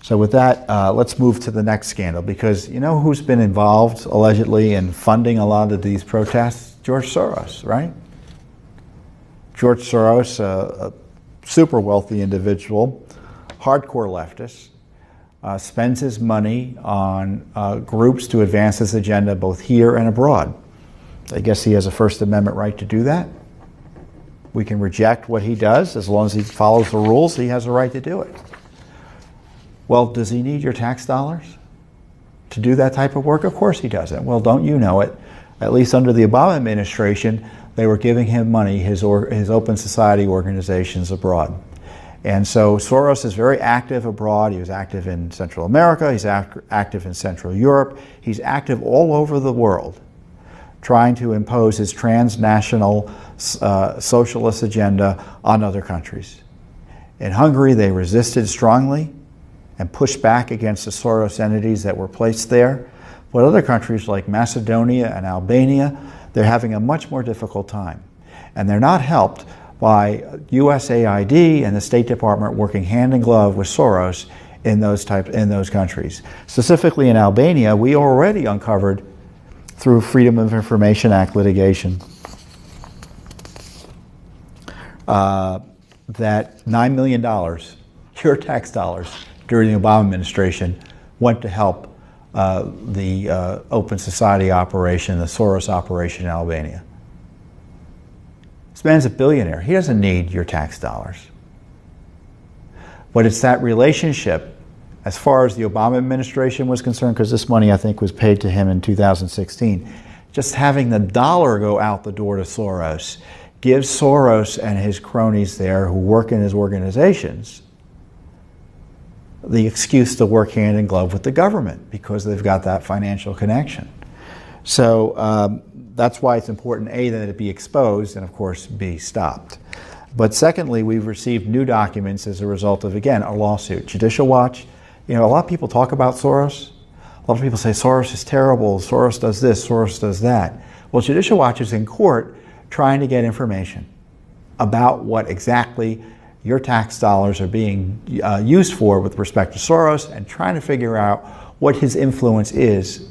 So with that, let's move to the next scandal, because you know who's been involved, allegedly, in funding a lot of these protests? George Soros, right? George Soros, a super wealthy individual, hardcore leftist, spends his money on groups to advance his agenda both here and abroad. I guess he has a First Amendment right to do that. We can reject what he does. As long as he follows the rules, he has a right to do it. Well, does he need your tax dollars to do that type of work? Of course he doesn't. Well, don't you know it? At least under the Obama administration, they were giving him money, his open society organizations abroad. And so Soros is very active abroad. He was active in Central America. He's active in Central Europe. He's active all over the world, trying to impose his transnational socialist agenda on other countries. In Hungary, they resisted strongly and pushed back against the Soros entities that were placed there. But other countries like Macedonia and Albania, they're having a much more difficult time. And they're not helped by USAID and the State Department working hand in glove with Soros in those countries. Specifically in Albania, we already uncovered, through Freedom of Information Act litigation, that $9 million, your tax dollars, during the Obama administration went to help the Open Society operation, the Soros operation in Albania. This man's a billionaire. He doesn't need your tax dollars. But it's that relationship, as far as the Obama administration was concerned, because this money, I think, was paid to him in 2016, just having the dollar go out the door to Soros gives Soros and his cronies there who work in his organizations the excuse to work hand in glove with the government, because they've got that financial connection. So that's why it's important, A, that it be exposed, and of course, B, stopped. But secondly, we've received new documents as a result of, again, a lawsuit. Judicial Watch, you know, a lot of people talk about Soros. A lot of people say Soros is terrible, Soros does this, Soros does that. Well, Judicial Watch is in court trying to get information about what exactly your tax dollars are being used for with respect to Soros, and trying to figure out what his influence is,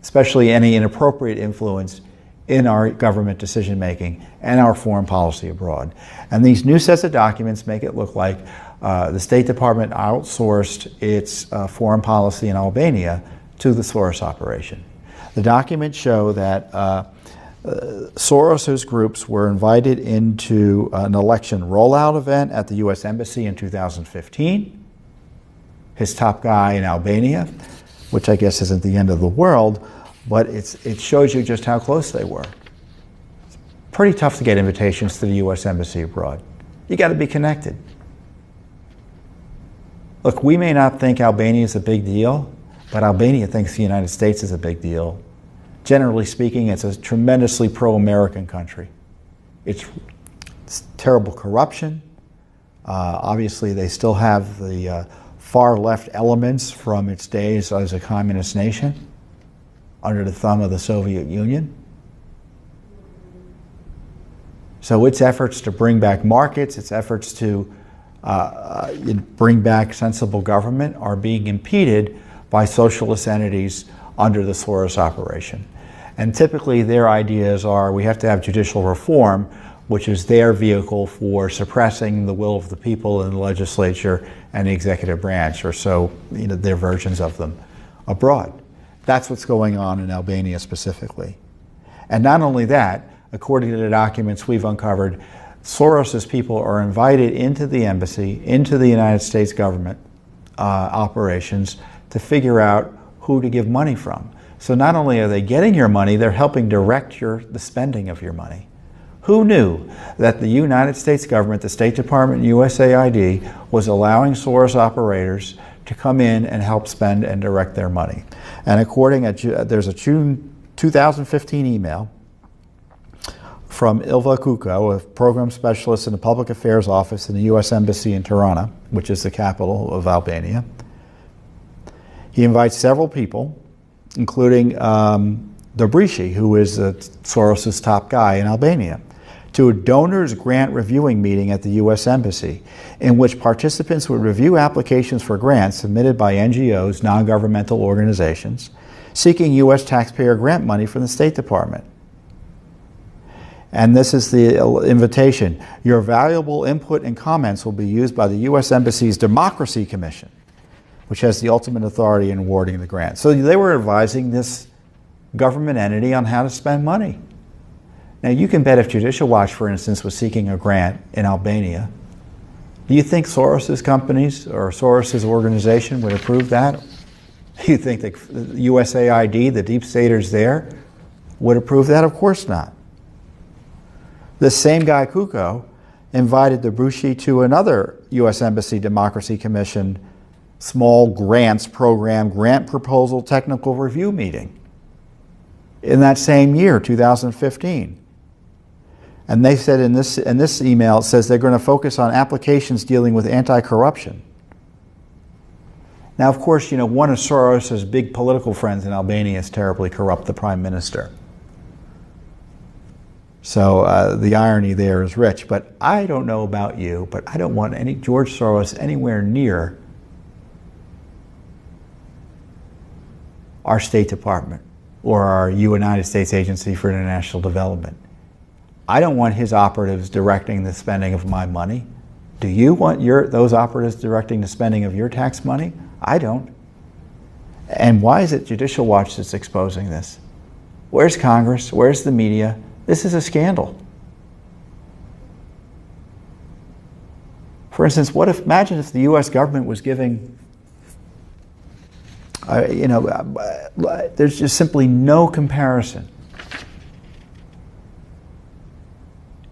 especially any inappropriate influence in our government decision-making and our foreign policy abroad. And these new sets of documents make it look like the State Department outsourced its foreign policy in Albania to the Soros operation. The documents show that Soros's groups were invited into an election rollout event at the U.S. Embassy in 2015. His top guy in Albania, which I guess isn't the end of the world, but it shows you just how close they were. It's pretty tough to get invitations to the U.S. Embassy abroad. You got to be connected. Look, we may not think Albania is a big deal, but Albania thinks the United States is a big deal. Generally speaking, it's a tremendously pro-American country. It's terrible corruption. Obviously, they still have the far-left elements from its days as a communist nation under the thumb of the Soviet Union. So its efforts to bring back markets, its efforts to bring back sensible government are being impeded by socialist entities under the Soros operation. And typically their ideas are, we have to have judicial reform, which is their vehicle for suppressing the will of the people in the legislature and the executive branch, or so, you know, their versions of them abroad. That's what's going on in Albania specifically. And not only that, according to the documents we've uncovered, Soros's people are invited into the embassy, into the United States government operations to figure out who to give money from. So not only are they getting your money, they're helping direct the spending of your money. Who knew that the United States government, the State Department, USAID, was allowing Soros operators to come in and help spend and direct their money? And there's a June 2015 email from Ilva Kuko, a program specialist in the Public Affairs Office in the U.S. Embassy in Tirana, which is the capital of Albania. He invites several people, including Dobrishi, who is Soros's top guy in Albania, to a donors grant reviewing meeting at the U.S. Embassy, in which participants would review applications for grants submitted by NGOs, non-governmental organizations, seeking U.S. taxpayer grant money from the State Department. And this is the invitation. Your valuable input and comments will be used by the U.S. Embassy's Democracy Commission, which has the ultimate authority in awarding the grant. So they were advising this government entity on how to spend money. Now you can bet if Judicial Watch, for instance, was seeking a grant in Albania, do you think Soros's companies or Soros's organization would approve that? Do you think the USAID, the deep staters there, would approve that? Of course not. This same guy, Kuko, invited the Bushi to another U.S. Embassy Democracy Commission small grants program grant proposal technical review meeting in that same year, 2015. And they said in this email, it says they're going to focus on applications dealing with anti-corruption. Now, of course, you know, one of Soros's big political friends in Albania is terribly corrupt, the prime minister. So the irony there is rich. But I don't know about you, but I don't want any George Soros anywhere near our State Department or our United States Agency for International Development. I don't want his operatives directing the spending of my money. Do you want those operatives directing the spending of your tax money? I don't. And why is it Judicial Watch that's exposing this? Where's Congress? Where's the media? This is a scandal. For instance, imagine if the U.S. government was giving, there's just simply no comparison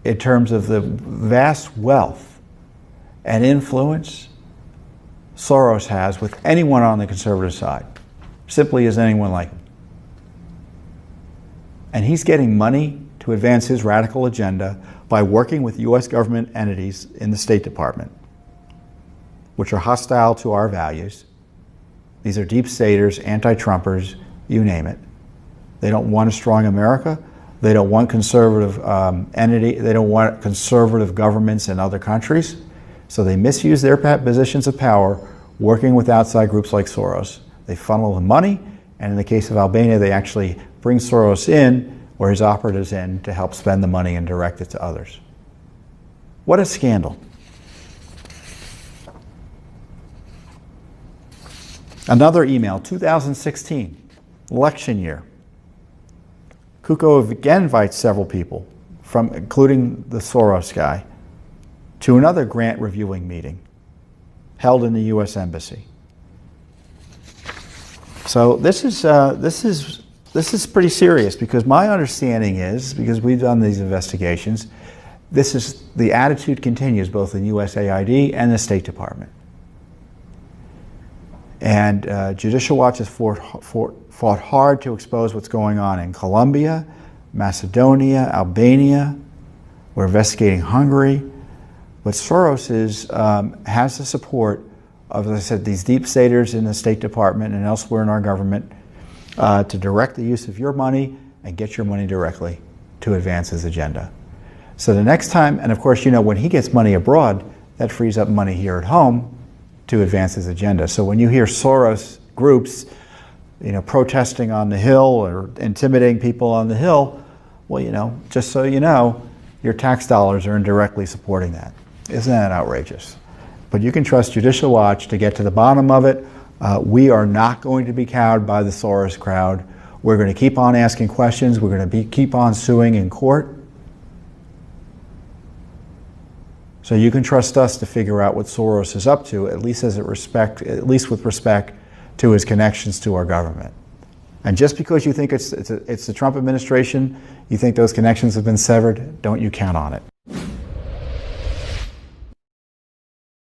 in terms of the vast wealth and influence Soros has with anyone on the conservative side, simply as anyone like him. And he's getting money to advance his radical agenda by working with U.S. government entities in the State Department, which are hostile to our values. These are deep staters, anti-Trumpers, you name it. They don't want a strong America. They don't want conservative They don't want conservative governments in other countries. So they misuse their positions of power working with outside groups like Soros. They funnel the money, and in the case of Albania, they actually bring Soros in, or his operatives in, to help spend the money and direct it to others. What a scandal. Another email, 2016, election year. Kuko again invites several people, including the Soros guy, to another grant reviewing meeting held in the U.S. Embassy. So this is pretty serious, because my understanding is, because we've done these investigations, the attitude continues both in USAID and the State Department. And Judicial Watch has fought hard to expose what's going on in Colombia, Macedonia, Albania. We're investigating Hungary. But Soros has the support of, as I said, these deep staters in the State Department and elsewhere in our government to direct the use of your money and get your money directly to advance his agenda. So the next time, and of course, you know, when he gets money abroad, that frees up money here at home to advance his agenda. So when you hear Soros groups, you know, protesting on the Hill or intimidating people on the Hill, well, you know, just so you know, your tax dollars are indirectly supporting that. Isn't that outrageous? But you can trust Judicial Watch to get to the bottom of it. We are not going to be cowed by the Soros crowd. We're going to keep on asking questions. We're going to keep on suing in court. So you can trust us to figure out what Soros is up to, at least with respect to his connections to our government. And just because you think it's the Trump administration, you think those connections have been severed, don't you count on it.